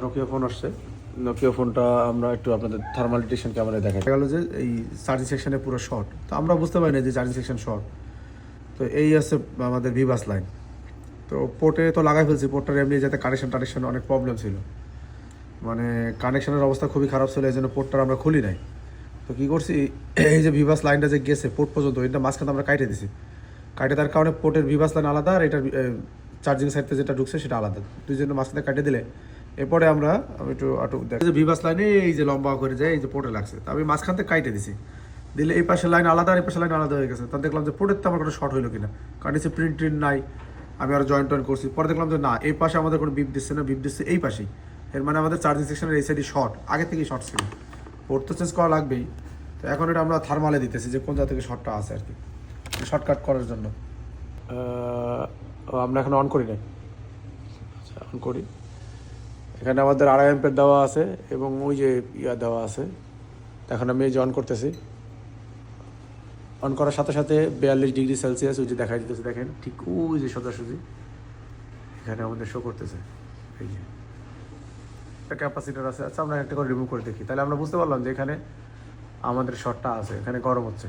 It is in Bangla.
নোকিয়া ফোন আসছে। নোকিয়া ফোনটা আমরা একটু আপনাদের থার্মাল ডিটেকশন ক্যামেরায় দেখা গেল যে এই চার্জিং সেকশনে পুরো শর্ট, তো আমরা বুঝতে পারি না যে চার্জিং সেকশন শর্ট। তো এই আছে আমাদের ভিভাস লাইন, তো পোর্টে তো লাগাই ফেলছি, পোর্টটার এমনি যাতে কানেকশন অনেক প্রবলেম ছিল, মানে কানেকশনের অবস্থা খুবই খারাপ ছিল, এই জন্য পোর্টটা আমরা খুলি নাই। তো কী করছি, এই যে ভিভাস লাইনটা যে গেছে পোর্ট পর্যন্ত, এটা মাঝখানে আমরা কাটে দিছি। কাটে তার কারণে পোর্টের ভিভাস লাইন আলাদা আর এটার চার্জিং সাইডতে যেটা ঢুকছে সেটা আলাদা, দুইজনের মাঝখানে কাটে দিলে এরপরে আমি একটু দেখ যে ভিভাস লাইনে এই যে লম্বা করে যায় এই যে পোর্টে লাগছে, তো আমি মাঝখান থেকে কাটে দিছি, দিলে এই পাশে লাইন আলাদা আর এই পাশে লাইন আলাদা হয়ে গেছে। তখন দেখলাম যে পোর্টের তো আমার কোনো শর্ট হইলো কিনা, কারণ এসে প্রিন্ট নাই। আমি আর জয়েন্ট করছি, পরে দেখলাম যে না, এই পাশে আমাদের কোনো বিপ দিচ্ছে না, বিপ দিচ্ছে এই পাশেই। এর মানে আমাদের চার্জিং সেকশনের এই সাইডই শর্ট, আগে থেকেই শর্ট ছিল, পোর্ট তো চেঞ্জ করা লাগবেই। তো এখন এটা আমরা থার্মালে দিতেছি যে কোন জায়গা থেকে শর্টটা আছে আর কি, শর্টকাট করার জন্য। আমরা এখন অন করি নাই, আচ্ছা অন করি। এখানে আমাদের 2.5 অ্যাম্পিয়ার দেওয়া আছে এবং ওই যে দেওয়া আছে। এখন আমি এই যে অন করতেছি, অন করার সাথে সাথে 42°C ওই যে দেখাই দিতেছে, দেখেন ঠিক ওই যে সোজাসুজি এখানে আমাদের শো করতেছে। এই যে একটা ক্যাপাসিটার আছে। আচ্ছা আমরা একটা করে রিমুভ করে দেখি, তাহলে আমরা বুঝতে পারলাম যে এখানে আমাদের শর্টটা আছে, এখানে গরম হচ্ছে।